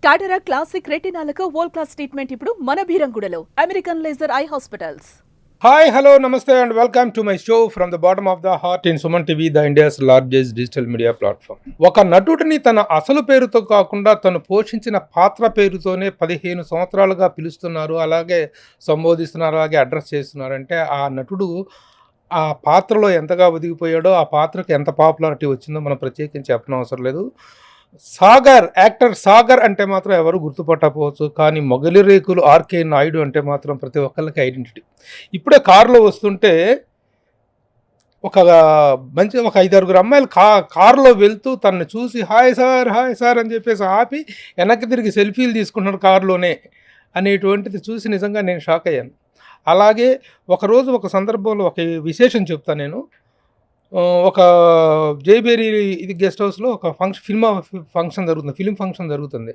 కాటరా క్లాసిక్ రెటినాలకు world class treatment ఇప్పుడు మన భీరంగూడలో American laser eye hospitals. Hi hello నమస్తే and welcome to my show from the bottom of the heart in Suman TV, the India's largest digital media platform. ఒక నటుడిని తన అసలు పేరుతో కాకుండా తను పోషించిన పాత్ర పేరుతోనే 15 సంవత్సరాలుగా పిలుస్తున్నారు, అలాగే సంబోధిస్తున్నారు, అలాగే అడ్రస్ చేస్తున్నారు. అంటే ఆ నటుడు ఆ పాత్రలో ఎంతగా ఒదిగిపోయాడో, ఆ పాత్రకు ఎంత పాపులారిటీ వచ్చిందో మనం ప్రత్యేకించి చెప్పనవసరం లేదు. సాగర్, యాక్టర్ సాగర్ అంటే మాత్రం ఎవరు గుర్తుపట్టకపోవచ్చు, కానీ మొగలి రేకులు ఆర్కే నాయుడు అంటే మాత్రం ప్రతి ఒక్కరికి ఐడెంటిటీ. ఇప్పుడే కారులో వస్తుంటే ఒక 5-6 అమ్మాయిలు కారులో వెళ్తూ తనని చూసి హాయ్ సార్ అని చెప్పేసి ఆపి వెనక్కి తిరిగి సెల్ఫీలు తీసుకుంటున్నారు కారులోనే అనేటువంటిది చూసి నిజంగా నేను షాక్ అయ్యాను. అలాగే ఒకరోజు ఒక సందర్భంలో ఒక విశేషం చెప్తాను నేను. ఒక జైబేరి ఇది గెస్ట్ హౌస్లో ఒక ఫిల్మ్ ఫంక్షన్ జరుగుతుంది.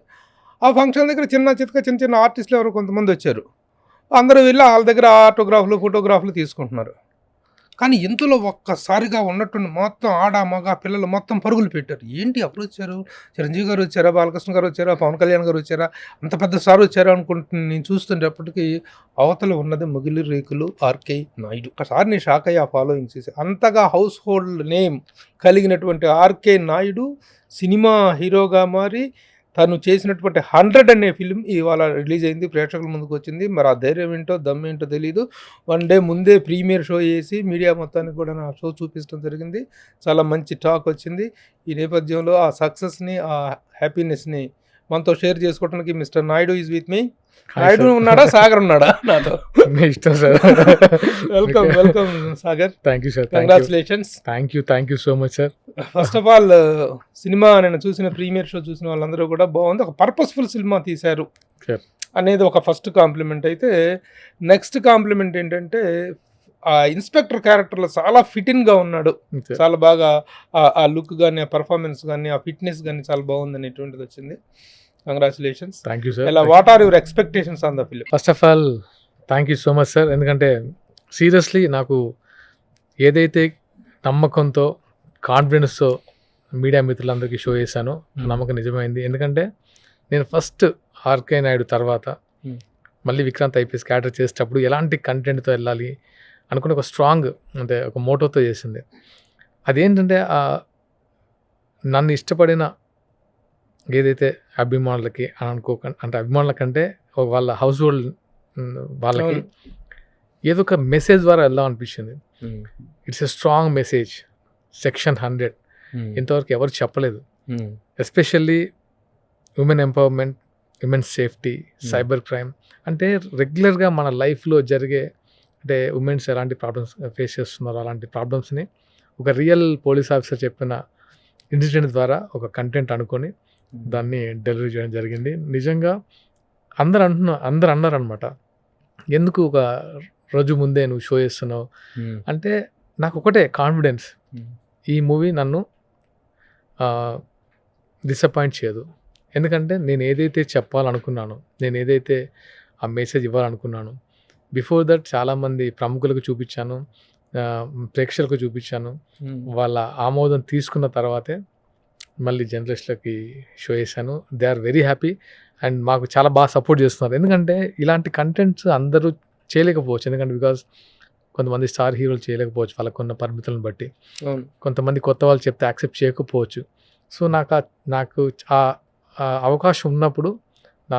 ఆ ఫంక్షన్ దగ్గర చిన్న ఆర్టిస్టులు ఎవరు కొంతమంది వచ్చారు. అందరూ వెళ్ళి వాళ్ళ దగ్గర ఆటోగ్రాఫ్లు ఫోటోగ్రాఫ్లు తీసుకుంటున్నారు. కానీ ఇంతలో ఒక్కసారిగా ఉన్నట్టుండి మొత్తం ఆడ మగ పిల్లలు మొత్తం పరుగులు పెట్టారు. ఏంటి అప్పుడు వచ్చారు, చిరంజీవి గారు వచ్చారా, బాలకృష్ణ గారు వచ్చారా, పవన్ కళ్యాణ్ గారు వచ్చారా, అంత పెద్ద సార్ వచ్చారా అనుకుంటున్నాను. నేను చూస్తుండేప్పటికీ అవతల ఉన్నది మొగిలి రేకులు ఆర్కే నాయుడు. ఒకసారి నేను షాక్ అయ్యి ఆ ఫాలోయింగ్ చేసి, అంతగా హౌస్ హోల్డ్ నేమ్ కలిగినటువంటి ఆర్కే నాయుడు సినిమా హీరోగా మారి తను చేసినటువంటి 100 అనే ఫిలిం ఇవాళ రిలీజ్ అయింది, ప్రేక్షకుల ముందుకు వచ్చింది. మరి ఆ ధైర్యం ఏంటో దమ్ ఏంటో తెలియదు. 1 డే ముందే ప్రీమియర్ షో చేసి మీడియా మొత్తానికి కూడా నా షో చూపించడం జరిగింది. చాలా మంచి టాక్ వచ్చింది. ఈ నేపథ్యంలో ఆ సక్సెస్ని, ఆ హ్యాపీనెస్ని మనతో షేర్ చేసుకోవడానికి mister Naidu is with me. Naidu ఉన్నాడా, సాగర్ ఉన్నాడా నాతో? ఇష్టం sir. Welcome Sagar. Thank you sir. Congratulations. Thank you so much sir. First of all cinema నేను చూసిన ప్రీమియర్ షో చూసిన వాళ్ళందరూ కూడా బాగుంది, ఒక పర్పస్ఫుల్ సినిమా తీశారు అనేది ఒక ఫస్ట్ కాంప్లిమెంట్. అయితే నెక్స్ట్ కాంప్లిమెంట్ ఏంటంటే ఆ ఇన్స్పెక్టర్ క్యారెక్టర్లో చాలా ఫిట్గా ఉన్నాడు. చాలా బాగా ఆ లుక్ కానీ, ఆ పర్ఫార్మెన్స్ కానీ, ఆ ఫిట్నెస్ కానీ చాలా బాగుంది అనేటువంటిది వచ్చింది. కంగ్రాచులేషన్స్. Thank you sir. ఇలా what are your expectations on the film? First of all thank you so much sir. ఎందుకంటే సీరియస్లీ నాకు ఏదైతే నమ్మకంతో, కాన్ఫిడెన్స్తో మీడియా మిత్రులందరికీ షో చేశానో నమ్మకం నిజమైంది. ఎందుకంటే నేను ఫస్ట్ ఆర్కే నాయుడు తర్వాత మళ్ళీ విక్రాంత్ ఐపీఎస్ క్యారెక్టర్ చేసేటప్పుడు ఎలాంటి కంటెంట్తో వెళ్ళాలి అనుకుని ఒక స్ట్రాంగ్, అంటే ఒక మోటోతో చేసింది. అదేంటంటే నన్ను ఇష్టపడిన ఏదైతే అభిమానులకి అంటే అభిమానుల కంటే వాళ్ళ హౌస్ హోల్డ్ వాళ్ళకి ఏదో ఒక మెసేజ్ ద్వారా వెళ్దాం అనిపించింది. It's a strong message. Section 100 ఇంతవరకు ఎవరు చెప్పలేదు. Especially women empowerment, women safety, cyber crime. అంటే రెగ్యులర్గా మన లైఫ్లో జరిగే, అంటే ఉమెన్స్ ఎలాంటి ప్రాబ్లమ్స్ ఫేస్ చేస్తున్నారో అలాంటి ప్రాబ్లమ్స్ని ఒక రియల్ పోలీస్ ఆఫీసర్ చెప్పిన ఇన్సిడెంట్ ద్వారా ఒక కంటెంట్ అనుకొని దాన్ని డెలివరీ చేయడం జరిగింది. నిజంగా అందరు అన్నారు అనమాట, ఎందుకు ఒక రోజు ముందే నువ్వు షో చేస్తున్నావు అంటే నాకు ఒకటే కాన్ఫిడెన్స్, ఈ మూవీ నన్ను డిసప్పాయింట్ చేయదు. ఎందుకంటే నేను ఏదైతే చెప్పాలనుకున్నానో, నేను ఏదైతే ఆ మెసేజ్ ఇవ్వాలనుకున్నాను, బిఫోర్ దట్ చాలామంది ప్రముఖులకు చూపించాను, ప్రేక్షకులకు చూపించాను. వాళ్ళ ఆమోదం తీసుకున్న తర్వాతే మళ్ళీ జర్నలిస్టులకి షో చేశాను. They are very happy and మాకు చాలా బాగా సపోర్ట్ చేస్తున్నారు. ఎందుకంటే ఇలాంటి కంటెంట్స్ అందరూ చేయలేకపోవచ్చు. ఎందుకంటే బికాజ్ కొంతమంది స్టార్ హీరోలు చేయలేకపోవచ్చు వాళ్ళకున్న పరిమితులను బట్టి, కొంతమంది కొత్త వాళ్ళు చెప్తే యాక్సెప్ట్ చేయకపోవచ్చు. సో నాకు ఆ అవకాశం ఉన్నప్పుడు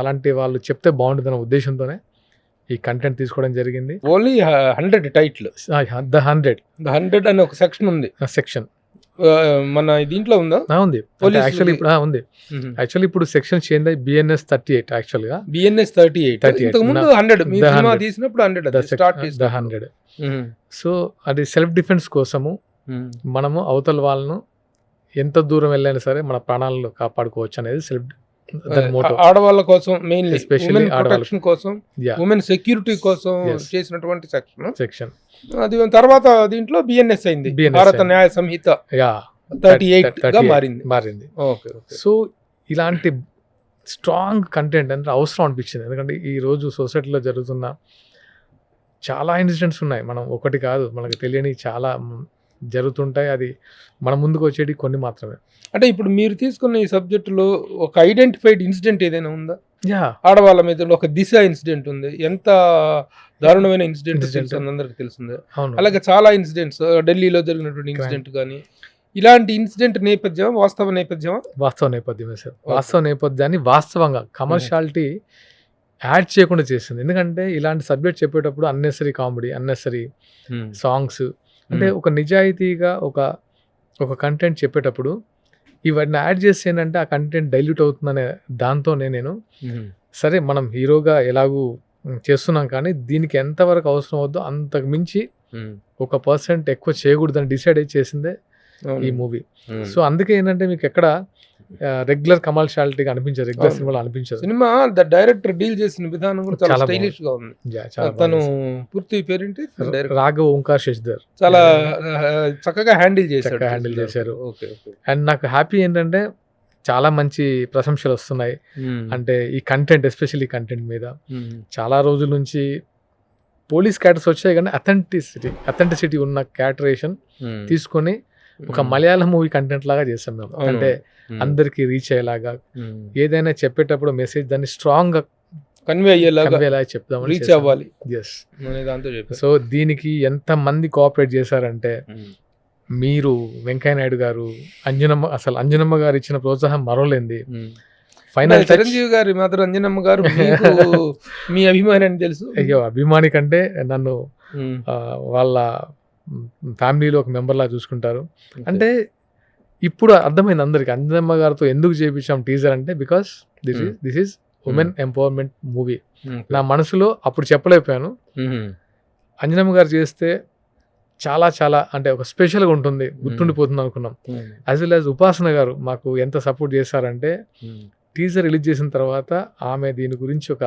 అలాంటి వాళ్ళు చెప్తే బాగుంటుందన్న ఉద్దేశంతోనే ఈ కంటెంట్ తీసుకోవడం జరిగింది. ఓన్లీ 100 టైటిల్, ద 100 అనే ఒక సెక్షన్ ఉంది. సెక్షన్ మన దీంట్లో ఉందా? ఉంది యాక్చువల్లీ. ఇప్పుడు ఉంది యాక్చువల్లీ. ఇప్పుడు సెక్షన్ చేంజ్ అయ్యి BNS 38 యాక్చువల్గా. BNS 38 ముందు 100 మీ సినిమా తీసినప్పుడు 100. సో అది సెల్ఫ్ డిఫెన్స్ కోసము మనము అవతల వాళ్ళను ఎంత దూరం వెళ్ళైనా సరే మన ప్రాణాలను కాపాడుకోవచ్చు అనేది సెల్ఫ్ ఆడవాళ్ళ కోసం, మెయిన్లీ ఎస్పెషల్లీ ప్రొటెక్షన్ కోసం, ఉమెన్ సెక్యూరిటీ కోసం చేసినటువంటి సెక్షన్. అది తర్వాత దీంట్లో BNS అయింది, భారత న్యాయ సంహిత 38 మారింది. సో ఇలాంటి స్ట్రాంగ్ కంటెంట్ అంటే అవసరం అనిపించింది. ఎందుకంటే ఈరోజు సొసైటీలో జరుగుతున్న చాలా ఇన్సిడెంట్స్ ఉన్నాయి. మనం ఒకటి కాదు, మనకు తెలియని చాలా జరుగుతుంటాయి. అది మన ముందుకు వచ్చేటి కొన్ని మాత్రమే. అంటే ఇప్పుడు మీరు తీసుకున్న ఈ సబ్జెక్టులో ఒక ఐడెంటిఫైడ్ ఇన్సిడెంట్ ఏదైనా ఉందా? యా ఆడవాళ్ళ మీద ఒక దిశ ఇన్సిడెంట్ ఉంది, ఎంత దారుణమైన ఇన్సిడెంట్ అందరికి తెలిసిందే. అవును. అలాగే చాలా ఇన్సిడెంట్స్ ఢిల్లీలో జరిగినటువంటి ఇన్సిడెంట్ కానీ ఇలాంటి ఇన్సిడెంట్ నేపథ్యం వాస్తవ నేపథ్యమా? వాస్తవ నేపథ్యమే సార్. వాస్తవ నేపథ్యాన్ని వాస్తవంగా కమర్షియాలిటీ యాడ్ చేయకుండా చేసింది. ఎందుకంటే ఇలాంటి సబ్జెక్ట్ చెప్పేటప్పుడు అన్నెసరీ కామెడీ, అన్నెసరీ సాంగ్స్, అంటే ఒక నిజాయితీగా ఒక కంటెంట్ చెప్పేటప్పుడు ఇవన్నీ యాడ్ చేసి ఏంటంటే ఆ కంటెంట్ డైల్యూట్ అవుతుందనే దాంతోనే నేను సరే మనం హీరోగా ఎలాగూ చేస్తున్నాం కానీ దీనికి ఎంతవరకు అవసరం అవుద్దో అంతకు మించి 1% ఎక్కువ చేయకూడదని డిసైడ్ అయి చేసిందే ఈ మూవీ. సో అందుకే ఏంటంటే మీకు ఎక్కడ రెగ్యులర్ కమర్షియాలిటీగా అనిపించదు, రెగ్యులర్ సినిమాలో అనిపించదు. సినిమా ద డైరెక్టర్ డీల్ చేసిన విధానం కూడా చాలా చాలా స్టైలిష్ గా ఉంది. చాలా తను పూర్తి పేరేంటి? రాఘవ్ ఓంకార్ శశిధర్ చాలా చక్కగా హ్యాండిల్ చేశారు. అండ్ నాకు హ్యాపీ ఏంటంటే చాలా మంచి ప్రశంసలు వస్తున్నాయి. అంటే ఈ కంటెంట్, ఎస్పెషల్లీ కంటెంట్ మీద చాలా రోజుల నుంచి పోలీస్ క్యారెక్టర్స్ వచ్చాయి కానీ అథెంటిసిటీ ఉన్న క్యారెక్టరేషన్ తీసుకొని ఒక మలయాళం మూవీ కంటెంట్ లాగా చేసాం మేము. అంటే అందరికి రీచ్ అయ్యేలాగా, ఏదైనా చెప్పేటప్పుడు మెసేజ్ దాన్ని స్ట్రాంగ్ గా కన్వే అయ్యేలాగా చెప్దామని, రీచ్ అవ్వాలి. సో దీనికి ఎంత మంది కోఆపరేట్ చేశారంటే మీరు, వెంకయ్య నాయుడు గారు, అంజనమ్మ గారు ఇచ్చిన ప్రోత్సాహం మరోలేంది. ఫైనల్ చిరంజీవి గారి మాత్రం అంజనమ్మ గారు మీ అభిమాని అని తెలుసు. అయ్యో అభిమాని కంటే నన్ను వాళ్ళ ఫ్యామిలీలో ఒక మెంబర్ లా చూసుకుంటారు. అంటే ఇప్పుడు అర్థమైంది అందరికి అంజనమ్మ గారితో ఎందుకు చేయించాం టీజర్ అంటే because this is women empowerment movie. నా మనసులో అప్పుడు చెప్పలేకపోయాను, అంజనమ్మ గారు చేస్తే చాలా చాలా అంటే ఒక స్పెషల్గా ఉంటుంది, గుర్తుండిపోతుంది అనుకున్నాం. యాజ్ వెల్ యాజ్ ఉపాసన గారు మాకు ఎంత సపోర్ట్ చేశారంటే టీజర్ రిలీజ్ చేసిన తర్వాత ఆమె దీని గురించి ఒక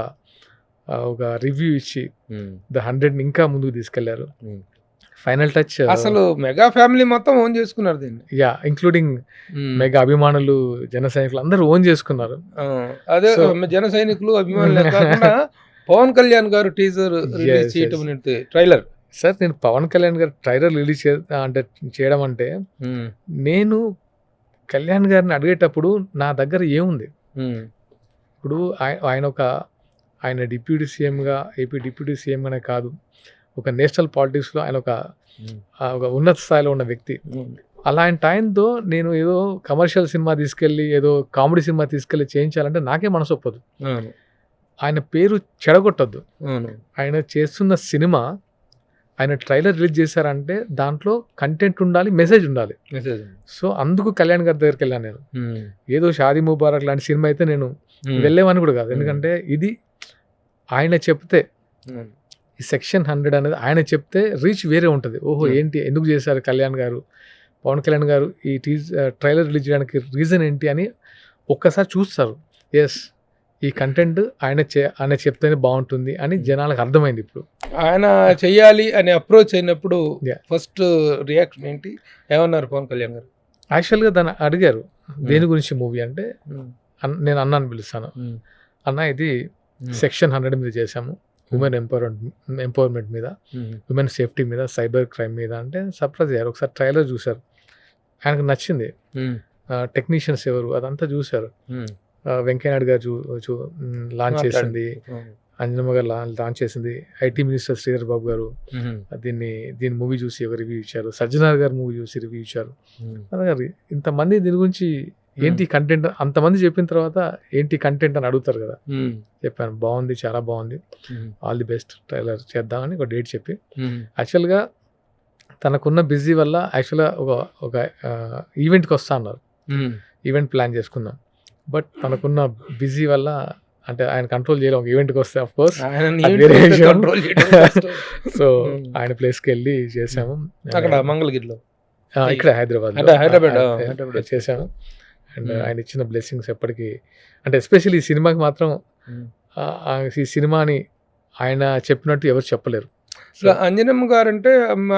రివ్యూ ఇచ్చి ద 100 ఇంకా ముందుకు తీసుకెళ్లారు. ఫైనల్ టచ్ అసలు మెగా ఫ్యామిలీ మొత్తం ఓన్ చేసుకున్నారు దీన్ని. యా, ఇంక్లూడింగ్ మెగా అభిమానులు, జన సైనికులు అందరూ ఓన్ చేసుకున్నారు. అదే జన సైనికులు, అభిమానులు కాకుండా పవన్ కళ్యాణ్ గారు టీజర్ రిలీజ్ చేయడం, ట్రైలర్. సార్ నేను పవన్ కళ్యాణ్ గారు ట్రైలర్ రిలీజ్ చేయడం అంటే నేను కళ్యాణ్ గారిని అడిగేటప్పుడు నా దగ్గర ఏముంది, ఇప్పుడు ఆయన డిప్యూటీ సీఎంగా, ఏపీ డిప్యూటీ సీఎంగానే కాదు, ఒక నేషనల్ పాలిటిక్స్లో ఆయన ఒక ఉన్నత స్థాయిలో ఉన్న వ్యక్తి. అలాంటి ఆయనతో నేను ఏదో కమర్షియల్ సినిమా తీసుకెళ్ళి, ఏదో కామెడీ సినిమా తీసుకెళ్ళి చేయించాలంటే నాకే మనసు ఒప్పదు. ఆయన పేరు చెడగొట్టద్దు. ఆయన చేస్తున్న సినిమా, ఆయన ట్రైలర్ రిలీజ్ చేశారంటే దాంట్లో కంటెంట్ ఉండాలి, మెసేజ్ ఉండాలి. సో అందుకు కళ్యాణ్ గారి దగ్గరికి వెళ్ళాను నేను. ఏదో షాదీ ముబారక్ లాంటి సినిమా అయితే నేను వెళ్ళేవాని కూడా కాదు. ఎందుకంటే ఇది ఆయన చెప్తే, ఈ సెక్షన్ 100 అనేది ఆయన చెప్తే రీచ్ వేరే ఉంటుంది. ఓహో ఏంటి, ఎందుకు చేశారు పవన్ కళ్యాణ్ గారు ఈ ట్రైలర్ రిలీజ్ చేయడానికి రీజన్ ఏంటి అని ఒక్కసారి చూస్తారు. ఎస్, ఈ కంటెంట్ ఆయన చెప్తేనే బాగుంటుంది అని జనాలకు అర్థమైంది. ఇప్పుడు ఆయన చెయ్యాలి అని అప్రోచ్ అయినప్పుడు ఫస్ట్ రియాక్షన్ ఏంటి, ఏమన్నారు పవన్ కళ్యాణ్ గారు? యాక్చువల్గా దాన్ని అడిగారు, దేని గురించి మూవీ అంటే నేను అన్నాను పిలుస్తాను, అన్న ఇది సెక్షన్ 100 మీద చేశాము, ఉమెన్ ఎంపవర్మెంట్ మీద, ఉమెన్ సేఫ్టీ మీద, సైబర్ క్రైమ్ మీద అంటే సర్ప్రైజ్ అయ్యారు. ఒకసారి ట్రైలర్ చూశారు, ఆయనకు నచ్చింది. టెక్నీషియన్స్ ఎవరు అదంతా చూశారు. వెంకయ్య నాయుడు గారు లాంచ్ చేసింది, అంజనమ్మ గారు లాంచ్ చేసింది, ఐటీ మినిస్టర్ శ్రీధర్ బాబు గారు దీని మూవీ చూసి ఒక రివ్యూ ఇచ్చారు, సజ్జనార్ గారు మూవీ చూసి రివ్యూ ఇచ్చారు. అలాగే ఇంతమంది దీని గురించి ఏంటి కంటెంట్, అంతమంది చెప్పిన తర్వాత ఏంటి కంటెంట్ అని అడుగుతారు కదా. చెప్పాను, బాగుంది, చాలా బాగుంది, ఆల్ ది బెస్ట్, ట్రైలర్ చేద్దామని ఒక డేట్ చెప్పి, యాక్చువల్గా తనకున్న బిజీ వల్ల యాక్చువల్గా ఒక ఈవెంట్కి వస్తా అన్నారు, ఈవెంట్ ప్లాన్ చేసుకుందాం. బట్ తనకున్న బిజీ వల్ల, అంటే ఆయన కంట్రోల్ చేయలేం, ఒక ఈవెంట్కి వస్తే ఆఫ్ కోర్స్ సో ఆయన ప్లేస్కి వెళ్ళి చేసాము, అక్కడ మంగళగిరిలో, ఇక్కడ హైదరాబాద్ చేసాము. అండ్ ఆయన ఇచ్చిన బ్లెస్సింగ్స్ ఎప్పటికీ, అంటే ఎస్పెషల్లీ ఈ సినిమాకి మాత్రం, ఈ సినిమాని ఆయన చెప్పినట్టు ఎవరు చెప్పలేరు. అంజనమ్మ గారు అంటే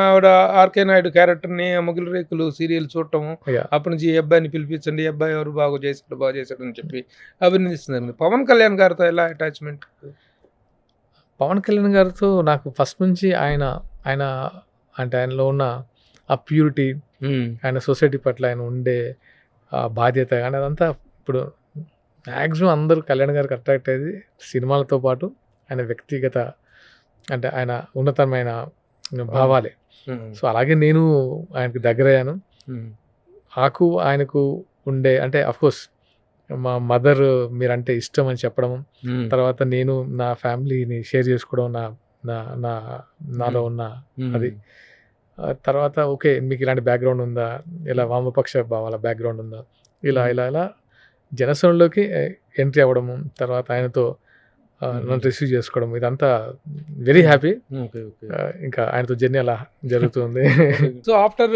ఆవిడ ఆర్కే నాయుడు క్యారెక్టర్ని, మొగులు రేకులు సీరియల్ చూడటము, అప్పటి నుంచి ఈ అబ్బాయిని పిలిపించండి, ఈ అబ్బాయి ఎవరు బాగా చేశాడు అని చెప్పి అభినందిస్తున్నారు. పవన్ కళ్యాణ్ గారితో ఎలా అటాచ్మెంట్? పవన్ కళ్యాణ్ గారితో నాకు ఫస్ట్ నుంచి ఆయన అంటే ఆయనలో ఉన్న ఆ ప్యూరిటీ, ఉమ్, ఆయన సొసైటీ పట్ల ఆయన ఉండే ఆ బాధ్యత కానీ అదంతా ఇప్పుడు మ్యాక్సిమం అందరూ కళ్యాణ్ గారికి అట్రాక్ట్ అయ్యేది సినిమాలతో పాటు ఆయన వ్యక్తిగత అంటే ఆయన ఉన్నతమైన భావాలే. ఉమ్, సో అలాగే నేను ఆయనకు దగ్గరయ్యాను. ఉమ్, నాకు ఆయనకు ఉండే అంటే అఫ్కోర్స్ మా మదర్ మీరంటే ఇష్టం అని చెప్పడం, ఉమ్, తర్వాత నేను నా ఫ్యామిలీని షేర్ చేసుకోవడం, నా నా నా నాలో ఉన్న ఉమ్, అది. తర్వాత ఓకే మీకు ఇలాంటి బ్యాక్గ్రౌండ్ ఉందా, ఇలా వామపక్ష భావాల బ్యాక్గ్రౌండ్ ఉందా, ఇలా ఇలా ఇలా జనసేనలోకి ఎంట్రీ అవ్వడము, తర్వాత ఆయనతో నన్ను రిసీవ్ చేసుకోవడం, ఇదంతా వెరీ హ్యాపీ. Okay, okay. ఇంకా ఆయనతో జర్నీ అలా జరుగుతుంది. సో ఆఫ్టర్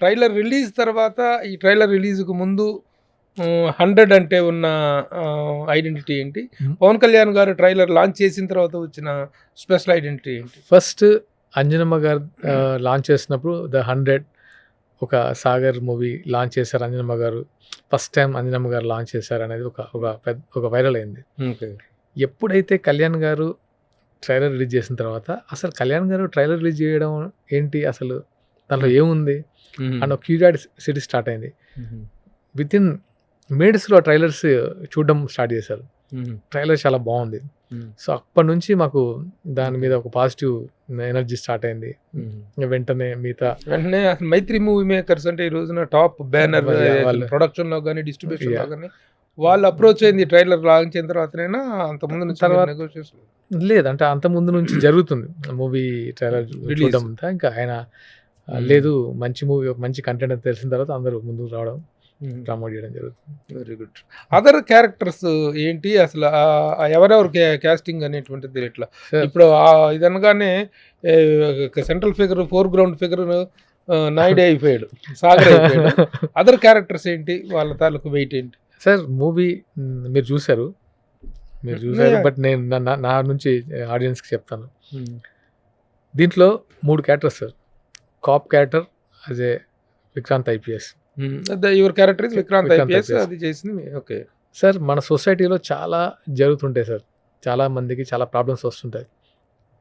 ట్రైలర్ రిలీజ్ తర్వాత, ఈ ట్రైలర్ రిలీజ్కు ముందు 100 అంటే ఉన్న ఐడెంటిటీ ఏంటి? పవన్ కళ్యాణ్ గారు ట్రైలర్ లాంచ్ చేసిన తర్వాత వచ్చిన స్పెషల్ ఐడెంటిటీ ఏంటి? ఫస్ట్ అంజనమ్మ గారు లాంచ్ చేసినప్పుడు ద 100 ఒక సాగర్ మూవీ లాంచ్ చేశారు అంజనమ్మ గారు. ఫస్ట్ టైం అంజనమ్మ గారు లాంచ్ చేశారు అనేది ఒక వైరల్ అయింది. ఓకే. ఎప్పుడైతే కళ్యాణ్ గారు ట్రైలర్ రిలీజ్ చేసిన తర్వాత అసలు కళ్యాణ్ గారు ట్రైలర్ రిలీజ్ చేయడం ఏంటి, అసలు దాంట్లో ఏముంది అన్న క్యూరియాసిటీ స్టార్ట్ అయింది. విత్ ఇన్ మినిట్స్లో ట్రైలర్స్ చూడడం స్టార్ట్ చేశారు. ట్రైలర్ చాలా బాగుంది. సో అప్పటి నుంచి మాకు దాని మీద ఒక పాజిటివ్ ఎనర్జీ స్టార్ట్ అయింది. వెంటనే వెంటనే అసలు మైత్రి మూవీ మేకర్స్ అంటే ఈ రోజున టాప్ బ్యానర్ వాళ్ళు ప్రొడక్షన్ లో కానీ డిస్ట్రిబ్యూషన్ లో కానీ వాళ్ళు అప్రోచ్ అయింది ట్రైలర్ లాంచ్ అయిన తర్వాతనైనా అంతకుముందు నుంచి తర్వాత నెగోషియేషన్ లేదంటే అంత ముందు నుంచి జరుగుతుంది మూవీ ట్రైలర్ Release. చూడడం అంతా. ఇంకా ఆయన లేదు మంచి మూవీ మంచి కంటెంట్ అని తెలిసిన తర్వాత అందరూ ముందుకు రావడం ప్రమోట్ చేయడం జరుగుతుంది. Very good. అదర్ క్యారెక్టర్స్ ఏంటి అసలు ఎవరెవరు కాస్టింగ్ అనేటువంటిది ఇట్లా Sir. ఇప్పుడు ఇదనగానే central figure foreground figure నాయుడే అయిపోయాడు, సాగర్ అయిపోయాడు. అదర్ క్యారెక్టర్స్ ఏంటి, వాళ్ళ తాలూకు వెయిట్ ఏంటి? సార్ మూవీ మీరు చూశారు Yeah. బట్ నేను నా నుంచి ఆడియన్స్కి చెప్తాను. దీంట్లో 3 characters sir. Cap character as a Vikrant IPS. Your character is Vikrant Vikrant IPS, IPS. అది చేసింది. ఓకే. సార్ మన సొసైటీలో చాలా జరుగుతుంటాయి సార్, చాలా మందికి చాలా ప్రాబ్లమ్స్ వస్తుంటాయి.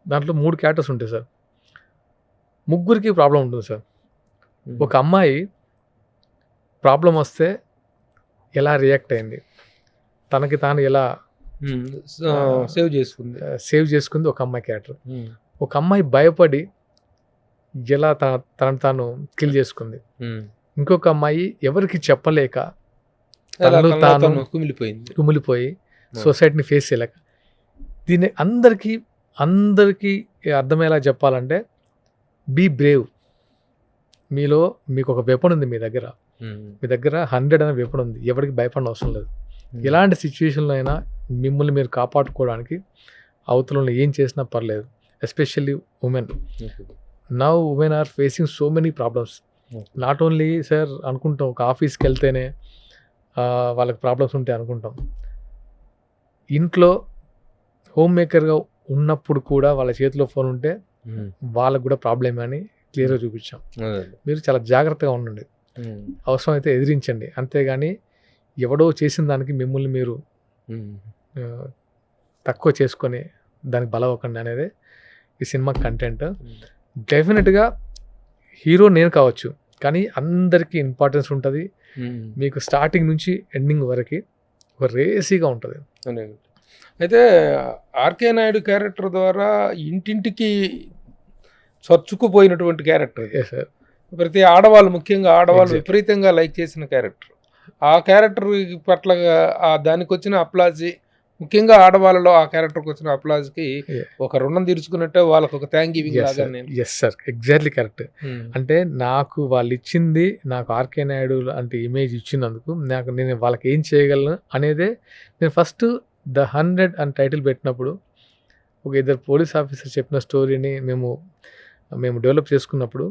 దాంట్లో 3 క్యారెక్టర్స్ ఉంటాయి సార్. ముగ్గురికి ప్రాబ్లం ఉంటుంది సార్. ఒక అమ్మాయి ప్రాబ్లం వస్తే ఎలా రియాక్ట్ అయింది, తనకి తాను ఎలా సేవ్ చేసుకుంది. సేవ్ చేసుకుంది ఒక అమ్మాయి క్యారెక్టర్. ఒక అమ్మాయి భయపడి ఎలా తనను తాను కిల్ చేసుకుంది. ఇంకొక అమ్మాయి ఎవరికి చెప్పలేక తనలో తాను కుమిలిపోయింది. కుమిలిపోయి సొసైటీని ఫేస్ చేయలేక. దీన్ని అందరికీ అర్థమయ్యేలా చెప్పాలంటే బీ బ్రేవ్. మీకు ఒక వెపన్ ఉంది, మీ దగ్గర 100 అనే వెపన్ ఉంది. ఎవరికి భయపడిన అవసరం లేదు. ఎలాంటి సిచ్యువేషన్లో అయినా మిమ్మల్ని మీరు కాపాడుకోవడానికి అవతలలో ఏం చేసినా పర్లేదు. Especially women. Now women are facing so many problems. Not only sir అనుకుంటాం ఒక ఆఫీస్కి వెళ్తేనే వాళ్ళకి ప్రాబ్లమ్స్ ఉంటాయి అనుకుంటాం. ఇంట్లో హోమ్ మేకర్గా ఉన్నప్పుడు కూడా వాళ్ళ చేతిలో ఫోన్ ఉంటే వాళ్ళకు కూడా ప్రాబ్లమే అని క్లియర్గా చూపించాం. మీరు చాలా జాగ్రత్తగా ఉండండి, అవసరం అయితే ఎదిరించండి, అంతేగాని ఎవడో చేసిన దానికి మిమ్మల్ని మీరు తక్కువ చేసుకొని దానికి బలవ్వకండి అనేది ఈ సినిమా కంటెంట్. డెఫినెట్గా హీరో నేను కావచ్చు, కానీ అందరికీ ఇంపార్టెన్స్ ఉంటుంది. మీకు స్టార్టింగ్ నుంచి ఎండింగ్ వరకు ఒక రేసీగా ఉంటుంది. అయితే ఆర్కే నాయుడు క్యారెక్టర్ ద్వారా ఇంటింటికి చొచ్చుకుపోయినటువంటి క్యారెక్టర్. సార్ ప్రతి ఆడవాళ్ళు, ముఖ్యంగా ఆడవాళ్ళు Exactly. విపరీతంగా లైక్ చేసిన క్యారెక్టర్. ఆ క్యారెక్టర్ పట్ల దానికి వచ్చిన అప్లాజీ, ముఖ్యంగా ఆడవాళ్ళలో ఆ క్యారెక్టర్కి వచ్చిన అప్లాజ్కి Yeah. ఒక రుణం తీర్చుకున్నట్టే వాళ్ళకి ఒక థ్యాంక్ గివింగ్ లాగా. Yes sir, exactly correct. అంటే నాకు వాళ్ళు ఇచ్చింది, నాకు ఆర్కే నాయుడు అంటే ఇమేజ్ ఇచ్చినందుకు నేను వాళ్ళకి ఏం చేయగలను అనేదే. నేను ఫస్ట్ ద 100 అని టైటిల్ పెట్టినప్పుడు ఒక ఇద్దరు పోలీస్ ఆఫీసర్ చెప్పిన స్టోరీని మేము డెవలప్ చేసుకున్నప్పుడు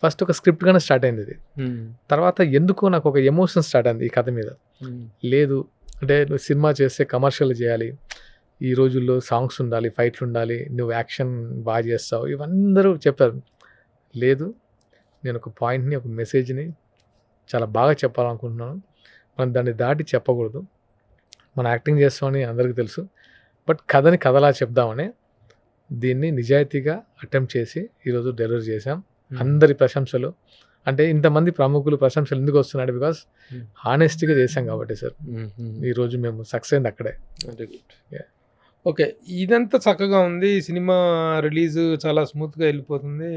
ఫస్ట్ ఒక స్క్రిప్ట్గానే స్టార్ట్ అయింది ఇది. తర్వాత ఎందుకో నాకు ఒక ఎమోషన్ స్టార్ట్ అయింది ఈ కథ మీద. లేదు అంటే నువ్వు సినిమా చేస్తే కమర్షియల్ చేయాలి, ఈ రోజుల్లో సాంగ్స్ ఉండాలి, ఫైట్లు ఉండాలి, నువ్వు యాక్షన్ బాగా చేస్తావు, ఇవందరూ చెప్పారు. లేదు, నేను ఒక పాయింట్ని, ఒక మెసేజ్ని చాలా బాగా చెప్పాలనుకుంటున్నాను. మనం దాన్ని దాటి చెప్పకూడదు. మనం యాక్టింగ్ చేస్తామని అందరికీ తెలుసు, బట్ కథని కథలా చెప్దామని దీన్ని నిజాయితీగా అటెంప్ట్ చేసి ఈరోజు డెలివరీ చేశాం. అందరి ప్రశంసలు, అంటే ఇంతమంది ప్రముఖులు ప్రశంసలు ఎందుకు వస్తున్నాడు, బికాస్ హానెస్ట్గా చేశాం కాబట్టి సార్ ఈరోజు మేము సక్సెస్ అయింది అక్కడే. Very good. Yeah. ఓకే, ఇదంతా చక్కగా ఉంది. సినిమా రిలీజ్ చాలా స్మూత్గా వెళ్ళిపోతుంది.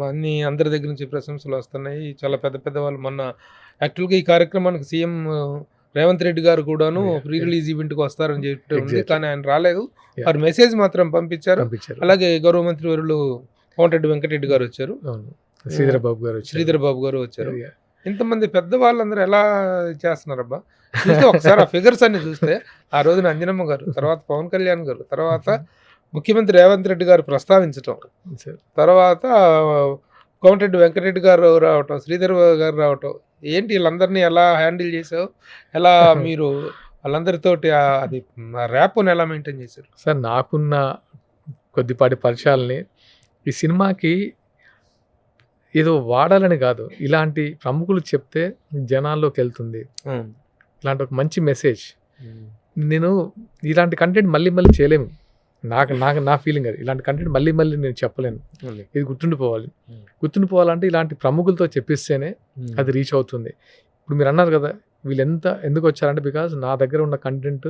అన్ని అందరి దగ్గర నుంచి ప్రశంసలు వస్తున్నాయి. చాలా పెద్ద పెద్ద వాళ్ళు మొన్న యాక్చువల్గా ఈ కార్యక్రమానికి సీఎం రేవంత్ రెడ్డి గారు కూడాను ప్రీ రిలీజ్ ఈవెంట్కి వస్తారని చెప్పి ఉంది, కానీ ఆయన రాలేదు. Yeah. వారు మెసేజ్ మాత్రం పంపించారు. పంపించారు. అలాగే గౌరవ మంత్రి వర్యులు కోమటిరెడ్డి వెంకటరెడ్డి గారు వచ్చారు, అవును, శ్రీధర్ బాబు గారు వచ్చారు. శ్రీధర్ బాబు గారు వచ్చారు. Yeah. ఇంతమంది పెద్ద వాళ్ళందరూ ఎలా చేస్తున్నారబ్బా చూస్తే ఒకసారి ఆ ఫిగర్స్ అన్ని చూస్తే ఆ రోజున అంజనమ్మ గారు, తర్వాత పవన్ కళ్యాణ్ గారు, తర్వాత ముఖ్యమంత్రి రేవంత్ రెడ్డి గారు ప్రస్తావించటం, Sir. తర్వాత కోమటిరెడ్డి వెంకటరెడ్డి గారు రావటం, శ్రీధర్ గారు రావటం, ఏంటి వీళ్ళందరినీ ఎలా హ్యాండిల్ చేసావు, ఎలా మీరు వాళ్ళందరితోటి అది ర్యాప్ని ఎలా మెయింటైన్ చేశారు? సార్ నాకున్న కొద్దిపాటి పరిచయాలని ఈ సినిమాకి ఏదో వాడాలని కాదు, ఇలాంటి ప్రముఖులు చెప్తే జనాల్లోకి వెళ్తుంది, ఇలాంటి ఒక మంచి మెసేజ్. నేను ఇలాంటి కంటెంట్ మళ్ళీ మళ్ళీ చేయలేము, నాకు నా ఫీలింగ్ అది. ఇలాంటి కంటెంట్ మళ్ళీ మళ్ళీ నేను చెప్పలేను, ఇది గుర్తుండిపోవాలి. గుర్తుండిపోవాలంటే ఇలాంటి ప్రముఖులతో చెప్పిస్తేనే అది రీచ్ అవుతుంది. ఇప్పుడు మీరు అన్నారు కదా వీళ్ళు ఎందుకు వచ్చారంటే, బికాజ్ నా దగ్గర ఉన్న కంటెంట్,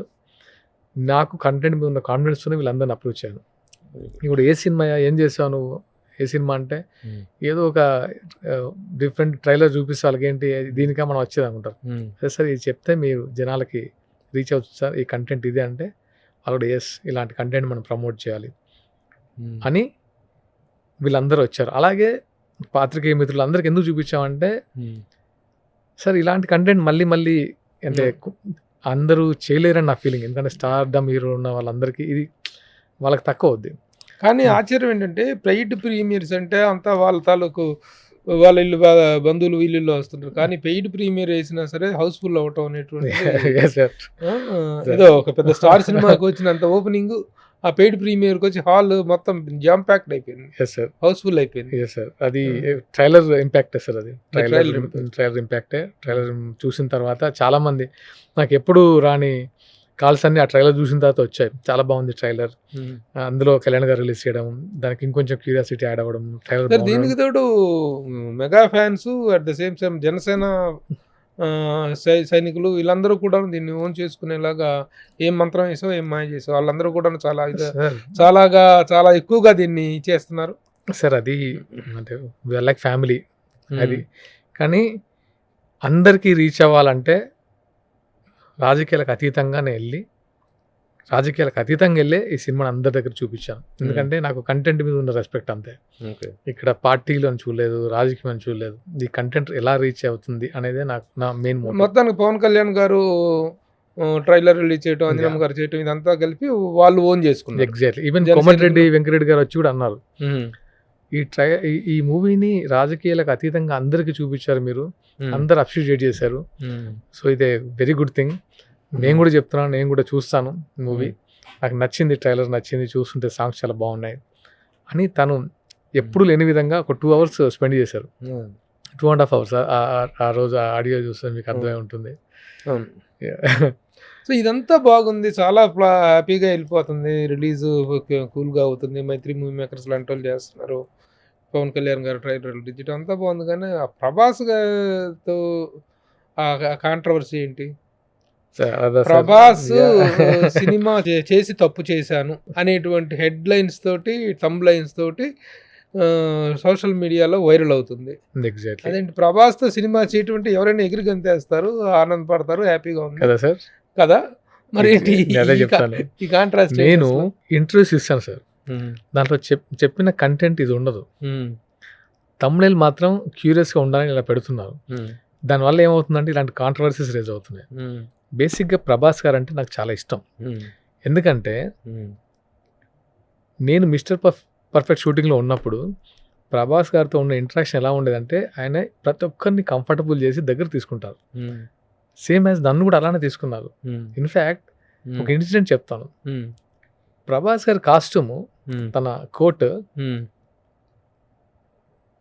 నాకు కంటెంట్ మీద ఉన్న కాన్ఫిడెన్స్తోనే వీళ్ళందరిని అప్రోచ్ చేయను. ఇప్పుడు ఏ సినిమా ఏం చేసావు నువ్వు, ఏ సినిమా అంటే ఏదో ఒక డిఫరెంట్ ట్రైలర్ చూపిస్తే వాళ్ళకి ఏంటి దీనికా మనం వచ్చేది అనుకుంటారు. అదే సార్ ఇది చెప్తే మీరు జనాలకి రీచ్ అవుతుంది సార్, ఈ కంటెంట్ ఇదే అంటే వాళ్ళు ఎస్ ఇలాంటి కంటెంట్ మనం ప్రమోట్ చేయాలి అని వీళ్ళందరూ వచ్చారు. అలాగే పాత్రికేయ మిత్రులు అందరికి ఎందుకు చూపించామంటే, సార్ ఇలాంటి కంటెంట్ మళ్ళీ మళ్ళీ అంటే అందరూ చేయలేరని నా ఫీలింగ్. ఎందుకంటే స్టార్డమ్ హీరో ఉన్న వాళ్ళందరికీ ఇది వాళ్ళకి తక్కువ అవుద్ది. కానీ ఆశ్చర్యం ఏంటంటే పెయిడ్ ప్రీమియర్స్ అంటే అంతా వాళ్ళ తాలూకు వాళ్ళ ఇల్లు బంధువులు వీళ్ళిల్లో వస్తుంటారు, కానీ పెయిడ్ ప్రీమియర్ వేసినా సరే హౌస్ఫుల్ అవటం అనేటువంటి ఏదో ఒక పెద్ద స్టార్ సినిమాకి వచ్చినంత ఓపెనింగ్ ఆ పెయిడ్ ప్రీమియర్కి వచ్చి హాల్ మొత్తం జామ్ ప్యాక్డ్ అయిపోయింది, హౌస్ఫుల్ అయిపోయింది. సార్ అది ట్రైలర్ ఇంపాక్టే సార్, అది ట్రైలర్ ఇంపాక్టే. ట్రైలర్ చూసిన తర్వాత చాలామంది నాకు ఎప్పుడు రాని కాల్స్ అన్ని ఆ ట్రైలర్ చూసిన తర్వాత వచ్చాయి. చాలా బాగుంది ట్రైలర్, అందులో కళ్యాణ్ గారు రిలీజ్ చేయడం, దానికి ఇంకొంచెం క్యూరియాసిటీ యాడ్ అవ్వడం. ట్రైలర్ దీనికి తోడు mega fans at the same time Janasena సైనికులు వీళ్ళందరూ కూడా దీన్ని ఓన్ చేసుకునేలాగా ఏం మంత్రం వేసావు ఏం మాయ చేసావు వాళ్ళందరూ కూడా చాలా ఎక్కువగా దీన్ని చేస్తున్నారు. సార్ అది అంటే వీఆర్ లైక్ ఫ్యామిలీ అది. కానీ అందరికీ రీచ్ అవ్వాలంటే రాజకీయాలకు అతీతంగా వెళ్ళి ఈ సినిమాని అందరి దగ్గర చూపించాను. ఎందుకంటే నాకు కంటెంట్ మీద ఉన్న రెస్పెక్ట్ అంతే. ఇక్కడ పార్టీలు అని చూడలేదు, రాజకీయం అని చూడలేదు, ఈ కంటెంట్ ఎలా రీచ్ అవుతుంది అనేది నాకు నా మెయిన్ మోటివ్. మొత్తానికి పవన్ కళ్యాణ్ గారు ట్రైలర్ రిలీజ్ చేయడం, అంజనమ్మ గారు చేయడం, ఇదంతా కలిపి వాళ్ళు ఓన్ చేసుకున్నారు. ఎగ్జాక్ట్లీ. ఈవెన్ కోమటిరెడ్డి వెంకటరెడ్డి గారు వచ్చి కూడా అన్నారు ఈ మూవీని రాజకీయాలకు అతీతంగా అందరికి చూపించారు, మీరు అందరు అప్రిషియేట్ చేశారు. సో ఇదే వెరీ గుడ్ థింగ్. నేను కూడా చెప్తున్నాను, నేను కూడా చూస్తాను మూవీ, నాకు నచ్చింది, ట్రైలర్ నచ్చింది, చూస్తుంటే సాంగ్స్ చాలా బాగున్నాయి అని తను ఎప్పుడు లేని విధంగా ఒక 2 hours స్పెండ్ చేశారు. 2.5 hours ఆ రోజు ఆడియో చూస్తే మీకు అర్థమై ఉంటుంది. సో ఇదంతా బాగుంది, చాలా హ్యాపీగా వెళ్ళిపోతుంది, రిలీజ్ కూల్గా అవుతుంది, మైత్రి మూవీ మేకర్స్ లాంటి వాళ్ళు చేస్తున్నారు, పవన్ కళ్యాణ్ గారు ట్రైలర్ రిలీజ్ చేయడం అంతా బాగుంది. కానీ ఆ ప్రభాస్ గారితో ఆ కాంట్రవర్సీ ఏంటి? ప్రభాస్ సినిమా చేసి తప్పు చేశాను అనేటువంటి హెడ్ లైన్స్ తోటి, థంబ్ లైన్స్ తోటి సోషల్ మీడియాలో వైరల్ అవుతుంది. అదేంటి ప్రభాస్తో సినిమా చేయటువంటి ఎవరైనా ఎగిరి గంతేస్తారు, ఆనందపడతారు, హ్యాపీగా ఉంది కదా సార్ కదా. మరి ఈ కాంట్రాస్ట్ నేను ఇంటర్వ్యూస్ ఇస్తాను సార్, దాంట్లో చెప్పిన కంటెంట్ ఇది ఉండదు, తమ్నైల్ మాత్రం క్యూరియస్గా ఉండాలని ఇలా పెడుతున్నారు. దానివల్ల ఏమవుతుందంటే ఇలాంటి కాంట్రవర్సీస్ రేజ్ అవుతున్నాయి. బేసిక్గా ప్రభాస్ గారు అంటే నాకు చాలా ఇష్టం. ఎందుకంటే నేను మిస్టర్ పర్ఫెక్ట్ షూటింగ్లో ఉన్నప్పుడు ప్రభాస్ గారితో ఉన్న ఇంటరాక్షన్ ఎలా ఉండేదంటే, ఆయన ప్రతి ఒక్కరిని కంఫర్టబుల్ చేసి దగ్గర తీసుకుంటారు. సేమ్ యాజ్ నన్ను కూడా అలానే తీసుకున్నారు. ఇన్ఫ్యాక్ట్ ఒక ఇన్సిడెంట్ చెప్తాను. ప్రభాస్ గారి కాస్ట్యూము, తన కోట్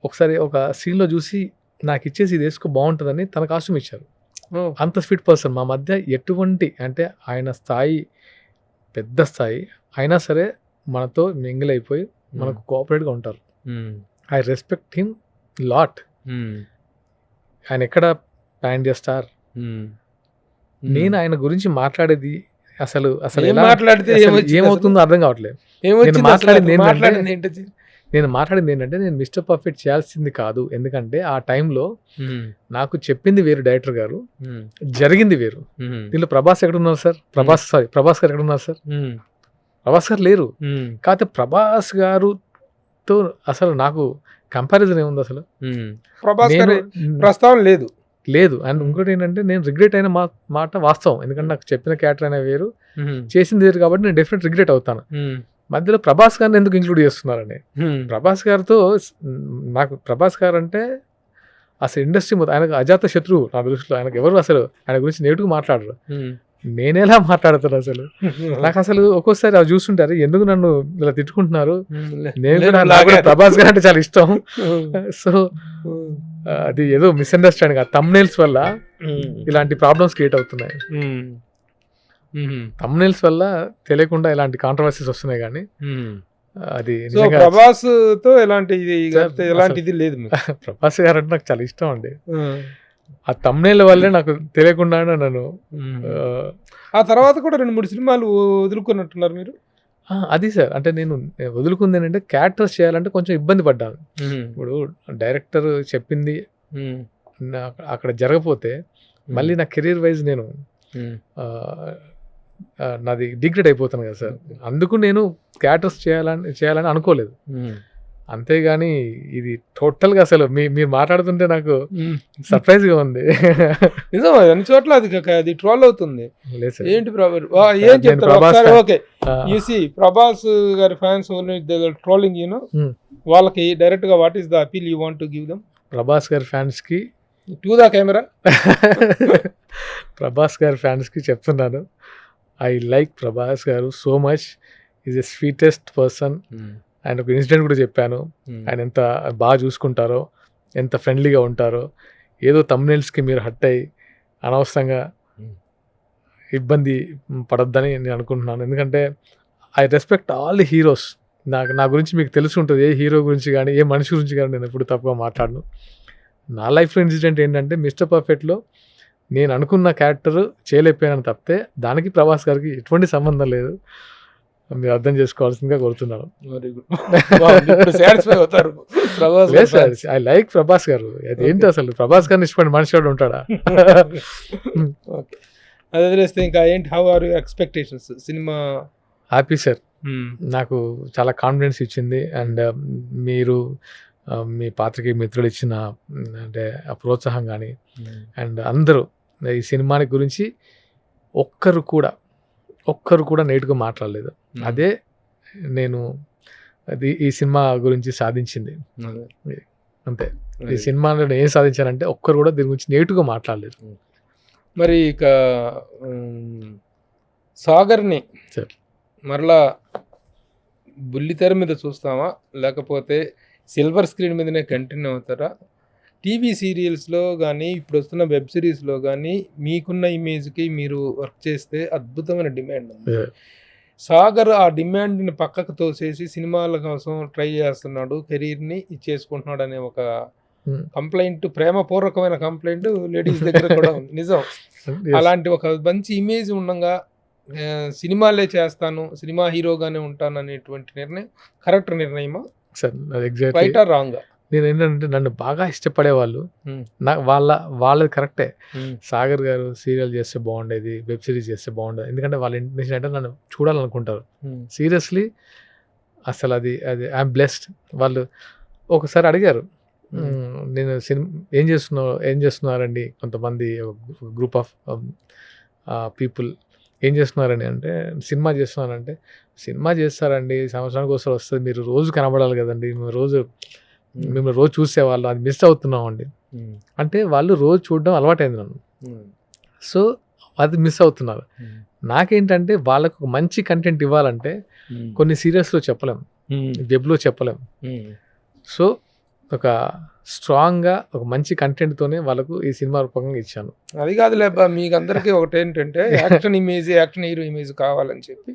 ఒకసారి ఒక సీన్లో చూసి నాకు ఇచ్చేసి ఇది వేసుకో బాగుంటుందని తన కాస్ట్యూమ్ ఇచ్చారు. అంత స్వీట్ పర్సన్. మా మధ్య ఎటువంటి అంటే ఆయన స్థాయి పెద్ద స్థాయి అయినా సరే మనతో మింగిల్ అయిపోయి మనకు కోఆపరేట్గా ఉంటారు. I respect him lot. ఆయన ఎక్కడ పాన్ ఇండియా స్టార్. నేను ఆయన గురించి మాట్లాడేది అసలు అసలు ఏం ఎలా- మాట్లాడితే అసలు ఏమొచ్చింది ఏమవుతుందో అర్థం కావట్లేదు. ఏమొచ్చింది నేను అసలు? మాట్లాడింది ఏంటంటే- మాట్లాడింది ఏంటది? నేను మాట్లాడింది ఏంటంటే నేను మిస్టర్ పర్ఫెక్ట్ చేయాల్సింది కాదు. ఎందుకంటే ఆ టైంలో నాకు చెప్పింది వేరు డైరెక్టర్ గారు, జరిగింది వేరు. దీనిలో ప్రభాస్ ఎక్కడ ఉన్నారు సార్? ప్రభాస్ గారు ఎక్కడ ఉన్నారు సార్? ప్రభాస్ గారు లేరు. కాకపోతే ప్రభాస్ గారుతో అసలు నాకు కంపారిజన్ ఏముంది అసలు? ప్రభాస్ నేను గారి ప్రస్తావన లేదు. లేదు. అండ్ ఇంకోటి ఏంటంటే నేను రిగ్రెట్ అయిన మాట వాస్తవం. ఎందుకంటే నాకు చెప్పిన క్యారెక్టర్ అయినా వేరు, చేసింది వేరు, కాబట్టి నేను డెఫినెట్ రిగ్రెట్ అవుతాను. మధ్యలో ప్రభాస్ గారిని ఎందుకు ఇంక్లూడ్ చేస్తున్నారని. ప్రభాస్ గారితో నాకు ప్రభాస్ గారు అంటే అసలు ఇండస్ట్రీ మొత్తం ఆయనకు అజాత శత్రువు నా దృష్టిలో. ఆయనకు ఎవరు అసలు ఆయన గురించి నెగిటివ్ మాట్లాడరు. నేనేలా మాట్లాడతాను అసలు? నాకు అసలు ఒక్కోసారి అవి చూస్తుంటారు, ఎందుకు నన్ను ఇలా తిట్టుకుంటున్నారు. నేను కూడా నాకు కూడా ప్రభాస్ గారు అంటే చాలా ఇష్టం. సో అది ఏదో మిస్అండర్స్టాండింగ్, ఆ థంబ్నెయిల్స్ వల్ల ఇలాంటి ప్రాబ్లమ్స్ క్రియేట్ అవుతున్నాయి. థంబ్నెయిల్స్ వల్ల తెలియకుండా ఇలాంటి కాంట్రవర్సీస్ వస్తున్నాయి. కానీ అది సో నిజంగా ప్రభాస్ తో ఎలాంటిది సార్, ఎలాంటిది లేదు మీకు. ప్రభాస్ గారు అంటే నాకు చాలా ఇష్టం అండి. ఆ థంబ్నెయిల్ వల్లే నాకు తెలియకుండా నన్ను ఆ తర్వాత కూడా 2-3 సినిమాలు వదులుకున్నట్టున్నారు మీరు. అది సార్, అంటే నేను వదులుకుంది ఏంటంటే క్యారెక్టర్స్ చేయాలంటే కొంచెం ఇబ్బంది పడ్డాను. ఇప్పుడు డైరెక్టర్ చెప్పింది అక్కడ జరగపోతే మళ్ళీ నా కెరీర్ వైజ్ నేను నాది డిగ్రేడ్ అయిపోతాను కదా సార్. అందుకు నేను క్యారెక్టర్స్ చేయాలని అనుకోలేదు. అంతేగాని ఇది టోటల్గా అసలు మీరు మాట్లాడుతుంటే నాకు సర్ప్రైజ్గా ఉంది. నిజం, అన్ని చోట్ల అది ట్రోల్ అవుతుంది. లేదు సార్. ఏంటి ఏం చెప్తారు ప్రభాస్ ఒకసారి? fan. Okay, you see Prabhas గారి ఫ్యాన్స్ ట్రోలింగ్ వాళ్ళకి డైరెక్ట్ గా what is the appeal you want to give them? Prabhas గారి ఫ్యాన్స్కి టు ద కెమెరా. ప్రభాస్ గారి ఫ్యాన్స్కి చెప్తున్నాను, ఐ లైక్ ప్రభాస్ గారు so much. Is a sweetest person. ఆయన ఒక ఇన్సిడెంట్ కూడా చెప్పాను. ఆయన ఎంత బాగా చూసుకుంటారో, ఎంత ఫ్రెండ్లీగా ఉంటారో. ఏదో థంబ్నెయిల్స్కి మీరు హట్ అయ్యి అనవసరంగా ఇబ్బంది పడొద్దని నేను అనుకుంటున్నాను. ఎందుకంటే I respect all the heroes. నా గురించి మీకు తెలిసి ఉంటుంది, ఏ హీరో గురించి కానీ ఏ మనిషి గురించి కానీ నేను ఎప్పుడు తప్పుగా మాట్లాడను. నా లైఫ్లో ఇన్సిడెంట్ ఏంటంటే మిస్టర్ పర్ఫెక్ట్లో నేను అనుకున్న క్యారెక్టర్ చేయలేకపోయాను తప్పితే దానికి ప్రభాస్ గారికి ఎటువంటి సంబంధం లేదు. మీరు అర్థం చేసుకోవాల్సిందిగా కోరుతున్నాను. Very good. సాటిస్ఫై అవుతారు ప్రభాస్ లేదు సార్, ఐ లైక్ ప్రభాస్ గారు. అదేంటి అసలు ప్రభాస్ గారిని ఇష్టపడి మనిషి వాడు ఉంటాడా? ఓకే, అది వదిలేస్తే ఇంకా ఏంటి? How are your expectations? Cinema happy sir, నాకు చాలా కాన్ఫిడెన్స్ ఇచ్చింది. అండ్ మీరు మీ పాత్రకి మిత్రులు ఇచ్చిన అంటే ఆ ప్రోత్సాహం కానీ, అండ్ అందరూ ఈ సినిమాని గురించి ఒక్కరు కూడా నెగిటివ్గా మాట్లాడలేదు. అదే నేను ఈ సినిమా గురించి సాధించింది అంతే. ఈ సినిమాలో నేను ఏం సాధించానంటే ఒక్కరు కూడా దీని గురించి నెగిటివ్గా మాట్లాడలేదు. మరి ఇక సాగర్ని సార్ మరలా బుల్లితెర మీద చూస్తామా, లేకపోతే సిల్వర్ స్క్రీన్ మీదనే కంటిన్యూ అవుతారా? టీవీ సీరియల్స్లో కానీ ఇప్పుడు వస్తున్న వెబ్ సిరీస్లో కానీ మీకున్న ఇమేజ్కి మీరు వర్క్ చేస్తే అద్భుతమైన డిమాండ్ ఉంది. సాగర్ ఆ డిమాండ్ని పక్కకు తోసేసి సినిమాల కోసం ట్రై చేస్తున్నాడు, కెరీర్ని ఇచ్చేసుకుంటున్నాడు అనే ఒక కంప్లైంట్, ప్రేమపూర్వకమైన కంప్లైంట్ లేడీస్ దగ్గర కూడా ఉంది. నిజం, అలాంటి ఒక మంచి ఇమేజ్ ఉండగా సినిమాలే చేస్తాను, సినిమా హీరోగానే ఉంటాను అనేటువంటి నిర్ణయం కరెక్ట్ నిర్ణయమా sir? Exact right or wrong? నేను ఏంటంటే నన్ను బాగా ఇష్టపడే వాళ్ళు వాళ్ళది కరెక్టే. సాగర్ గారు సీరియల్ చేస్తే బాగుండేది, వెబ్ సిరీస్ చేస్తే బాగుండేది. ఎందుకంటే వాళ్ళ ఇంటెన్షన్ అంటే నన్ను చూడాలనుకుంటారు. సీరియస్లీ అసలు అది ఐఎమ్ బ్లెస్డ్. వాళ్ళు ఒకసారి అడిగారు, నేను ఏం చేస్తున్నారండి కొంతమంది గ్రూప్ ఆఫ్ పీపుల్ ఏం చేస్తున్నారని అంటే, సినిమా చేస్తున్నారంటే, సినిమా చేస్తారండి సంవత్సరానికి ఒకసారి వస్తుంది, మీరు రోజు కనబడాలి కదండి, మిమ్మల్ని రోజు చూసేవాళ్ళు, అది మిస్ అవుతున్నాం అండి అంటే వాళ్ళు రోజు చూడడం అలవాటైంది నన్ను. సో అది మిస్ అవుతున్నారు. నాకేంటంటే వాళ్ళకు ఒక మంచి కంటెంట్ ఇవ్వాలంటే కొన్ని సీరియల్స్లో చెప్పలేం, వెబ్లో చెప్పలేం. సో ఒక స్ట్రాంగ్గా ఒక మంచి కంటెంట్తోనే వాళ్ళకు ఈ సినిమా రూపకంగా ఇచ్చాను. అది కాదులే అబ్బా, మీకు అందరికీ ఒకటి ఏంటంటే action image, action hero image కావాలని చెప్పి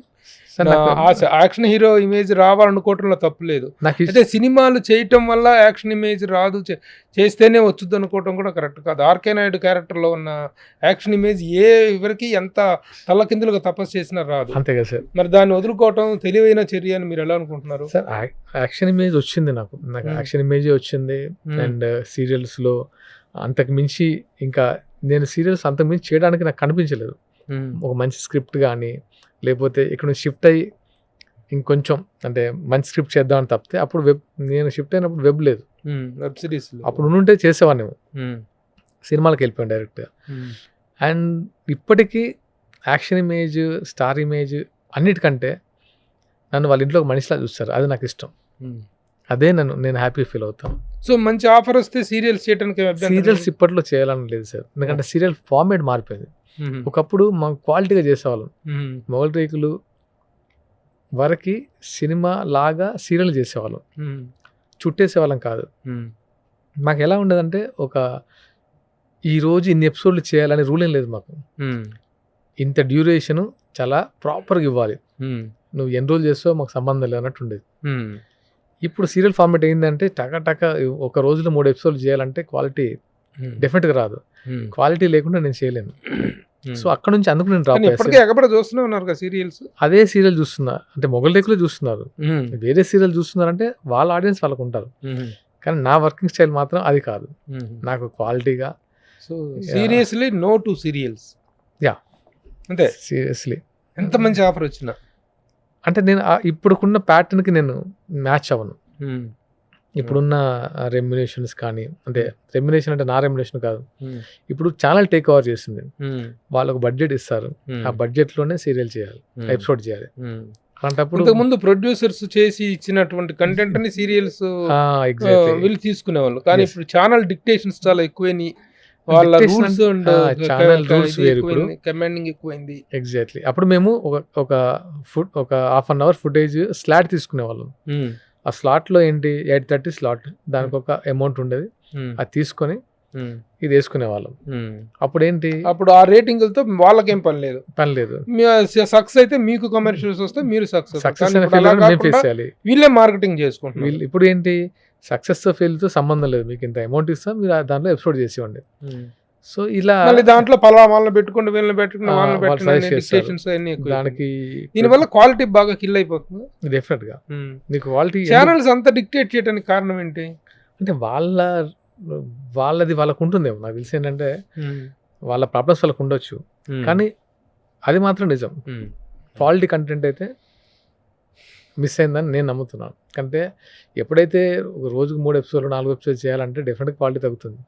సార్ నా నాకు ఆశ. యాక్షన్ హీరో ఇమేజ్ రావాలనుకోవటంలో తప్పు లేదు. నాకు అయితే సినిమాలు చేయటం వల్ల యాక్షన్ ఇమేజ్ రాదు, చేస్తేనే వచ్చుద్ది అనుకోవటం కూడా కరెక్ట్ కాదు. ఆర్కే నాయుడు క్యారెక్టర్లో ఉన్న యాక్షన్ ఇమేజ్ ఎవరికి ఎంత తల్లకిందులుగా తపస్సు చేసినా రాదు. అంతే కదా సార్. మరి దాన్ని వదులుకోవటం తెలివైన చర్య అని మీరు ఎలా అనుకుంటున్నారు? సార్ యాక్షన్ ఇమేజ్ వచ్చింది నాకు యాక్షన్ ఇమేజే వచ్చింది. అండ్ సీరియల్స్లో అంతకు మించి ఇంకా నేను సీరియల్స్ అంతకు మించి చేయడానికి నాకు కనిపించలేదు. ఒక మంచి స్క్రిప్ట్ కానీ లేకపోతే ఇక్కడ నుంచి షిఫ్ట్ అయ్యి ఇంకొంచెం అంటే మంచి స్క్రిప్ట్ చేద్దామని తప్పితే అప్పుడు నేను షిఫ్ట్ అయినప్పుడు వెబ్ లేదు, వెబ్ సిరీస్ అప్పుడు ఉంటే చేసేవాడిని. సినిమాలకు వెళ్ళిపోయాను డైరెక్ట్గా. అండ్ ఇప్పటికీ యాక్షన్ ఇమేజ్, స్టార్ ఇమేజ్ అన్నిటికంటే నన్ను వాళ్ళ ఇంట్లో ఒక మనిషిలా చూస్తారు, అది నాకు ఇష్టం. అదే నేను హ్యాపీ ఫీల్ అవుతాను. సో మంచి ఆఫర్ వస్తే సీరియల్స్ చేయడానికి సీరియల్స్ ఇప్పట్లో చేయాలని లేదు సార్, ఎందుకంటే సీరియల్ ఫార్మేట్ మారిపోయింది. ఒకప్పుడు మనం క్వాలిటీగా చేసేవాళ్ళం. మొగల్ రేకులు వరకు సినిమా లాగా సీరియల్ చేసేవాళ్ళం, చుట్టేసేవాళ్ళం కాదు. మాకు ఎలా ఉండేదంటే ఈరోజు ఇన్ని ఎపిసోడ్లు చేయాలని రూల్ ఏం లేదు మాకు. ఇంత డ్యూరేషను చాలా ప్రాపర్గా ఇవ్వాలి, నువ్వు ఎన్ని రోజులు చేస్తావో మాకు సంబంధం లేదు అన్నట్టు ఉండేది. ఇప్పుడు సీరియల్ ఫార్మేట్ ఏంటంటే టక ఒక రోజులో 3 ఎపిసోడ్లు చేయాలంటే క్వాలిటీ డెఫినెట్గా రాదు. క్వాలిటీ లేకుండా నేను చేయలేను. సో అక్కడ నుంచి అందుకు నేను డ్రాప్ చూస్తూనే ఉన్నారు కదా సీరియల్స్. అదే సీరియల్ చూస్తున్నా అంటే మొగల్ రేకులు చూస్తున్నారు, వేరే సీరియల్ చూస్తున్నారంటే వాళ్ళ ఆడియన్స్ వాళ్ళకు ఉంటారు. కానీ నా వర్కింగ్ స్టైల్ మాత్రం అది కాదు, నాకు క్వాలిటీగా. So seriously no to serials. Ya అంతే, సీరియస్లీ. ఎంత మంచి ఆఫర్ వచ్చినా అంటే నేను ఇప్పుడున్న ప్యాటర్న్కి నేను మ్యాచ్ అవ్వను. ఇప్పుడున్న రెమ్యునేషన్స్ కానీ, అంటే రెమ్యునేషన్ అంటే నా రెమ్యునేషన్ కాదు, ఇప్పుడు ఛానల్ టేక్ ఓవర్ చేస్తుంది. వాళ్ళకు బడ్జెట్ ఇస్తారు, ఆ బడ్జెట్లోనే సీరియల్ చేయాలి, ఎపిసోడ్ చేయాలి. అలాంటప్పుడు ముందు ప్రొడ్యూసర్స్ చేసి ఇచ్చినటువంటి కంటెంట్ ని సీరియల్స్ వీళ్ళు తీసుకునేవాళ్ళు. కానీ ఇప్పుడు ఛానల్ డిక్టేషన్స్ చాలా ఎక్కువైనాయి, వాళ్ళ రూల్స్ అండ్ ఛానల్ రూల్స్ వేరు, ఇప్పుడు కమాండింగ్ ఎక్కువైంది. ఎగ్జాక్ట్లీ. అప్పుడు మేము ఒక half an hour footage slot తీసుకునేవాళ్ళం. ఆ స్లాట్లో ఏంటి 8:30 స్లాట్, దానికి ఒక అమౌంట్ ఉండేది, అది తీసుకొని ఇది వేసుకునే వాళ్ళం. అప్పుడు ఆ రేటింగ్లతో వాళ్ళకేం పని లేదు. సక్సెస్ అయితే మీకు కమర్షియల్స్ వస్తే మీరు సక్సెస్ వీళ్ళే మార్కెటింగ్ చేసుకుంటారు. ఇప్పుడు ఏంటి, సక్సెస్ ఫెయిల్ తో సంబంధం లేదు, మీకు ఇంత అమౌంట్ ఇస్తాం, మీరు దాంట్లో ఎపిసోడ్ చేసేవండి. సో ఇలా దాంట్లో వాళ్ళని పెట్టుకుంటే వీళ్ళని పెట్టుకుని దానికి దీనివల్ల క్వాలిటీ బాగా కిల్ అయిపోతుంది. డెఫినెట్ గా మీకు క్వాలిటీ. ఛానల్స్ అంతా డిక్టేట్ చేయడానికి కారణం ఏంటి అంటే వాళ్ళది వాళ్ళకు ఉంటుందేమో, నాకు తెలిసి ఏంటంటే వాళ్ళ ప్రాబ్లమ్స్ వాళ్ళకు ఉండొచ్చు, కానీ అది మాత్రం నిజం. క్వాలిటీ కంటెంట్ అయితే మిస్ అయిందని నేను నమ్ముతున్నాను. అంటే ఎప్పుడైతే రోజుకు 3 ఎపిసోడ్లు 4 ఎపిసోడ్లు చేయాలంటే డెఫినెట్గా క్వాలిటీ తగ్గుతుంది.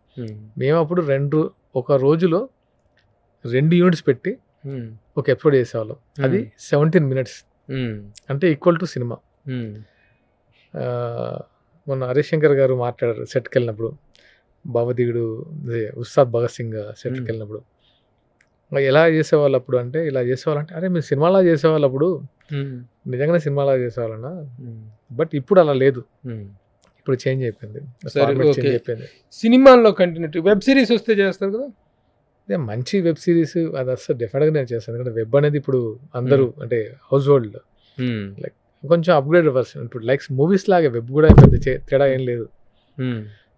మేము అప్పుడు ఒక రోజులో 2 యూనిట్స్ పెట్టి ఒక ఎపిసోడ్ చేసేవాళ్ళం, అది 17 minutes, అంటే ఈక్వల్ టు సినిమా. మొన్న హరీష్ శంకర్ గారు మాట్లాడారు సెట్కి వెళ్ళినప్పుడు, భవదీయుడు ఉస్తాద్ భగత్ సింగ్ సెట్కి వెళ్ళినప్పుడు, ఎలా చేసేవాళ్ళు అప్పుడు అంటే, ఇలా చేసేవాళ్ళంటే అరే మీరు సినిమాలా చేసేవాళ్ళు అప్పుడు, నిజంగానే సినిమాలా చేసేవాళ్ళన్నా, బట్ ఇప్పుడు అలా లేదు, ఇప్పుడు చేంజ్ అయిపోయింది. సినిమాల్లో కంటిన్యూటీ వెబ్ సిరీస్ వస్తే చేస్తారు కదా, మంచి వెబ్ సిరీస్ అది అసలు డెఫినెట్గా నేను చేస్తాను. ఎందుకంటే వెబ్ అనేది ఇప్పుడు అందరూ అంటే హౌస్ హోల్డ్ లైక్ కొంచెం అప్గ్రేడ్ వర్షన్, ఇప్పుడు లైక్ మూవీస్ లాగే వెబ్ కూడా పెద్ద తేడా ఏం లేదు.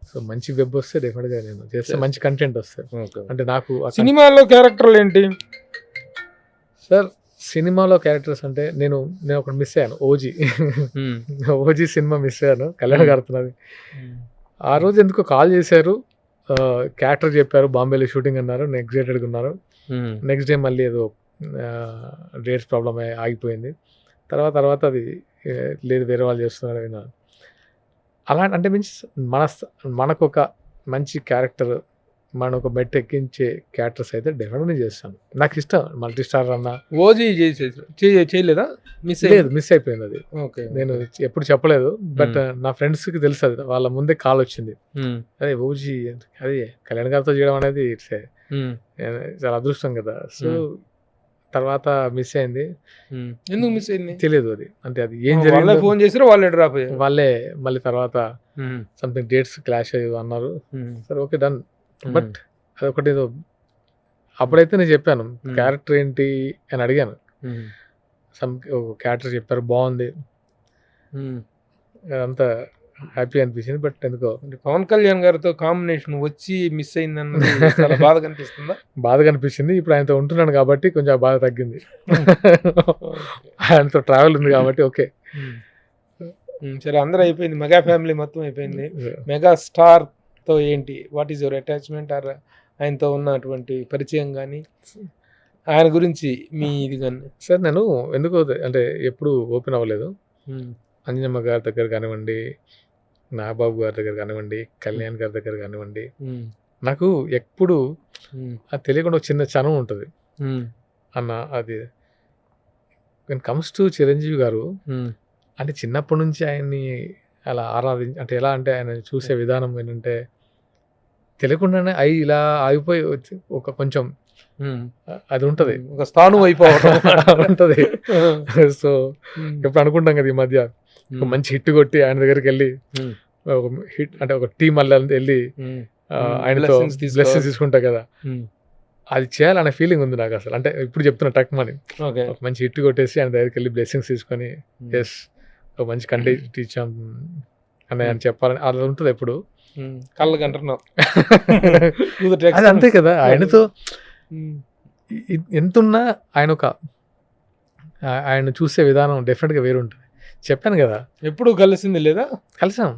సో మంచి వెబ్ వస్తే డెఫినెట్గా నేను చేస్తే, మంచి కంటెంట్ వస్తుంది. అంటే నాకు సినిమాలో క్యారెక్టర్లు ఏంటి సార్, సినిమాలో క్యారెక్టర్స్ అంటే నేను ఒకటి మిస్ అయ్యాను, ఓజీ సినిమా మిస్ అయ్యాను, కళ్యాణ్ గారుతున్నది. ఆ రోజు ఎందుకో కాల్ చేశారు, క్యారెక్టర్ చెప్పారు, బాంబేలో షూటింగ్ అన్నారు, నేను ఎగ్జైటెడ్గా ఉన్నారు. నెక్స్ట్ డే మళ్ళీ ఏదో డేట్స్ ప్రాబ్లమ్ ఆగిపోయింది. తర్వాత అది లేదు వేరే వాళ్ళు చేస్తున్నారు విన్నాను. అలా అంటే మీన్స్ మనకు ఒక మంచి క్యారెక్టర్, మనం ఒక బెట్ ఎక్కించే క్యారెక్టర్స్ అయితే డెఫినెట్గా చేస్తాను. నాకు ఇష్టం మల్టీ స్టార్ అన్న. ఓజీ చేయలేదా? మిస్ అయిపోయింది అది. నేను ఎప్పుడు చెప్పలేదు, బట్ నా ఫ్రెండ్స్కి తెలుసు, అది వాళ్ళ ముందే కాల్ వచ్చింది, అదే ఓజీ అది కళ్యాణ్ గారితో చేయడం అనేది చాలా అదృష్టం కదా. సో తర్వాత మిస్ అయింది. ఎందుకు మిస్ అయింది? తెలియదు అది, అంటే అది ఏం వాళ్ళే జరిగిందో. ఫోన్ చేసినా వాళ్ళే డ్రాప్ అయ్యారు. వాళ్ళే మళ్ళీ తర్వాత సంథింగ్ డేట్స్ క్లాష్ అయ్యేది అన్నారు. సరే ఓకే డన్. బట్ అదొకటి ఏదో అప్పుడైతే నేను చెప్పాను క్యారెక్టర్ ఏంటి అని అడిగాను. ఒక క్యారెక్టర్ చెప్పారు, బాగుంది, అదంతా హ్యాపీ అనిపించింది. బట్ ఎందుకో పవన్ కళ్యాణ్ గారితో కాంబినేషన్ వచ్చి మిస్ అయిందన్నది చాలా బాధ కనిపిస్తుందా? బాధగా అనిపించింది. ఇప్పుడు ఆయనతో ఉంటున్నాను కాబట్టి కొంచెం ఆ బాధ తగ్గింది. ఆయనతో ట్రావెల్ ఉంది కాబట్టి ఓకే. సరే, అందరూ అయిపోయింది, మెగా ఫ్యామిలీ మొత్తం అయిపోయింది. మెగా స్టార్ తో ఏంటి, what is your attachment or ఆయనతో ఉన్నటువంటి పరిచయం కానీ, ఆయన గురించి మీ ఇది కానీ? సార్ నేను ఎందుకో అంటే ఎప్పుడు ఓపెన్ అవ్వలేదు. అంజనమ్మ గారి దగ్గర కానివ్వండి, నాగబాబు గారి దగ్గర కానివ్వండి, కళ్యాణ్ గారి దగ్గర కానివ్వండి, నాకు ఎప్పుడు అది తెలియకుండా ఒక చిన్న చనువు ఉంటుంది అన్న. అది కమ్స్ టు చిరంజీవి గారు, అంటే చిన్నప్పటి నుంచి ఆయన్ని అలా అంటే ఎలా అంటే ఆయన చూసే విధానం ఏంటంటే తెలియకుండానే అవి ఇలా ఆగిపోయి వచ్చి ఒక కొంచెం అది ఉంటుంది, ఒక స్థానం అయిపోవడం ఉంటుంది. సో ఎప్పుడు అనుకుంటాం కదా ఈ మధ్య ఒక మంచి హిట్ కొట్టి ఆయన దగ్గరికి వెళ్ళి ఒక హిట్ అంటే ఒక టీం వల్ల వెళ్ళి ఆయనతో బ్లెస్సింగ్స్ తీసుకుంటా కదా, అది చేయాలనే ఫీలింగ్ ఉంది నాకు అసలు. అంటే ఇప్పుడు చెప్తున్నా టక్ మని ఒక మంచి హిట్ కొట్టేసి ఆయన దగ్గరికి వెళ్ళి బ్లెస్సింగ్స్ తీసుకొని ఎస్ ఒక మంచి కంటెంట్ ఇచ్చాం అని ఆయన చెప్పాలని అలా ఉంటుంది ఎప్పుడు కళ్ళకి అంటున్నావు. అది అంతే కదా, ఆయనతో ఎంతున్నా ఆయన ఒక ఆయన చూసే విధానం డెఫినెట్గా వేరు ఉంటుంది. చెప్పాను కదా, ఎప్పుడు కలిసింది లేదా? కలిసాం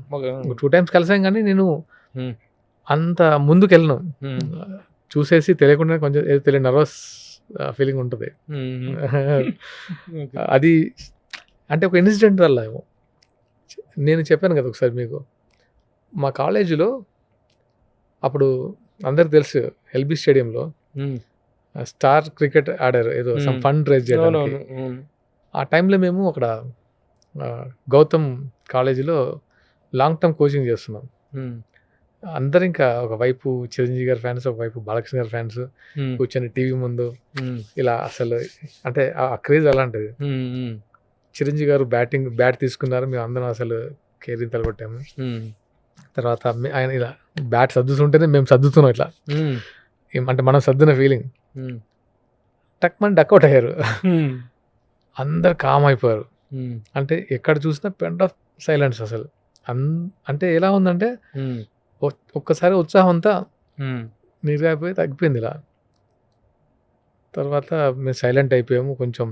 2 times కలిసాం, కానీ నేను అంత ముందుకు వెళ్ళను. చూసేసి తెలియకుండా కొంచెం ఏదో తెలియని నర్వస్ ఫీలింగ్ ఉంటుంది. అది అంటే ఒక ఇన్సిడెంట్ వల్ల ఏమో. నేను చెప్పాను కదా ఒకసారి మీకు, మా కాలేజీలో అప్పుడు అందరికి తెలుసు ఎల్బీ స్టేడియంలో స్టార్ క్రికెట్ ఆడారు, ఏదో సమ్ ఫండ్ రైజ్ చేయడానికి. ఆ టైంలో మేము అక్కడ గౌతమ్ కాలేజీలో లాంగ్ టర్మ్ కోచింగ్ చేస్తున్నాం. అందరు ఇంకా ఒకవైపు చిరంజీవి గారి ఫ్యాన్స్, ఒకవైపు బాలకృష్ణ గారి ఫ్యాన్స్ కూర్చొని టీవీ ముందు ఇలా అసలు అంటే ఆ క్రేజ్ అలాంటిది. చిరంజీవి గారు బ్యాట్ తీసుకున్నారు, మేము అందరం అసలు కేరింతలు కొట్టాము. తర్వాత ఆయన ఇలా బ్యాట్ సర్దుతుంటేనే మేము సర్దుతున్నాం ఇట్లా, అంటే మనం సర్దున ఫీలింగ్. టక్ మని డక్అవుట్ అయ్యారు, అందరు కామ్ అయిపోయారు. అంటే ఎక్కడ చూసినా పెంట్ ఆఫ్ సైలెన్స్ అసలు. అంటే ఎలా ఉందంటే ఒక్కసారి ఉత్సాహం అంతా నీరుగాయిపోయి తగ్గిపోయింది ఇలా. తర్వాత మేము సైలెంట్ అయిపోయాము కొంచెం,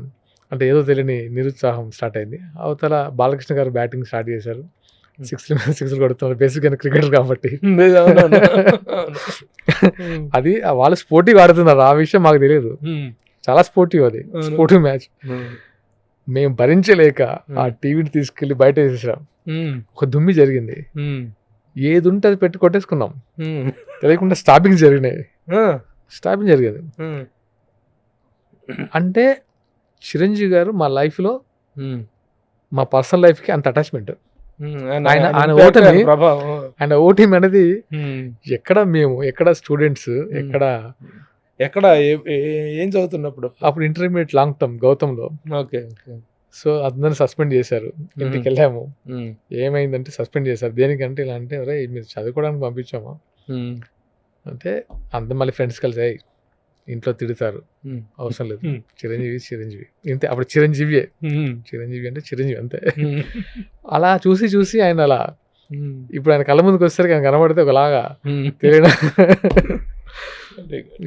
అంటే ఏదో తెలియని నిరుత్సాహం స్టార్ట్ అయింది. అవతల బాలకృష్ణ గారు బ్యాటింగ్ స్టార్ట్ చేశారు, సిక్స్లు కొడుతున్నారు, బేసిక్గా క్రికెటర్ కాబట్టి. అది వాళ్ళు స్పోర్టివ్ ఆడుతున్నారు, ఆ విషయం మాకు తెలియదు. చాలా స్పోర్టివ్, అది స్పోర్టివ్ మ్యాచ్. మేము భరించలేక ఆ టీవీని తీసుకెళ్లి బయట వేసేసాం. ఒక దుమ్మి జరిగింది, ఏది ఉంటే అది పెట్టి కొట్టేసుకున్నాం, తెలియకుండా స్టాపింగ్ జరిగినాయి. స్టాపింగ్ జరిగేది అంటే చిరంజీవి గారు మా లైఫ్లో, మా పర్సనల్ లైఫ్కి అంత అటాచ్మెంట్. ఆయన ఓటీమ్ అనేది ఎక్కడ మేము, ఎక్కడ స్టూడెంట్స్, ఎక్కడ ఏం చదువుతున్నప్పుడు, అప్పుడు ఇంటర్మీడియట్ లాంగ్ టర్మ్ గౌతంలో. ఓకే. సో అందరిని సస్పెండ్ చేశారు. ఇంటికి వెళ్ళాము, ఏమైందంటే సస్పెండ్ చేశారు. దేనికంటే ఇలా అంటే, అరే మీరు చదువుకోవడానికి పంపించామా అంటే, అంత మళ్ళీ ఫ్రెండ్స్ కలిసి ఇంట్లో తిడతారు, అవసరం లేదు, చిరంజీవి ఇంతే. అప్పుడు చిరంజీవి అంటే చిరంజీవి అంతే. అలా చూసి ఆయన అలా, ఇప్పుడు ఆయన కళ్ళ ముందుకు వస్తారు, ఆయన కనబడితే ఒకలాగా తెలియదు.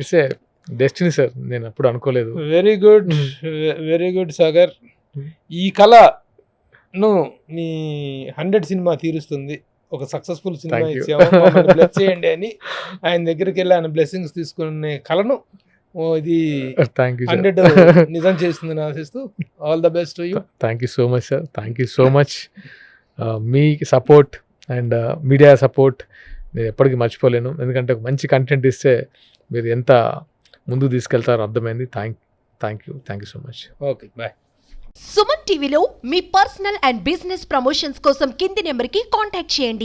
ఇట్స్ ఏ డెస్టినీ సార్, నేను ఎప్పుడు అనుకోలేదు. Very good Sagar. ఈ కళను నీ 100 సినిమా తీరుస్తుంది, ఒక సక్సెస్ఫుల్ సినిమా బ్లెస్ చేయండి అని ఆయన దగ్గరికి వెళ్ళి ఆయన బ్లెస్సింగ్స్ తీసుకునే కళను ఇది 100 నిజం చేస్తుందని ఆశిస్తూ, all the best to you. Thank you so much sir, thank you so much. Me support and media support నేను ఎప్పటికీ మర్చిపోలేను. ఎందుకంటే ఒక మంచి కంటెంట్ ఇస్తే మీరు ఎంత ముందుకు తీసుకెళ్తారో అర్థమైంది. Thank you so much. Okay, bye. Suman టీవీలో మీ పర్సనల్ అండ్ బిజినెస్ ప్రమోషన్స్ కోసం కింది నెంబర్కి కాంటాక్ట్ చేయండి.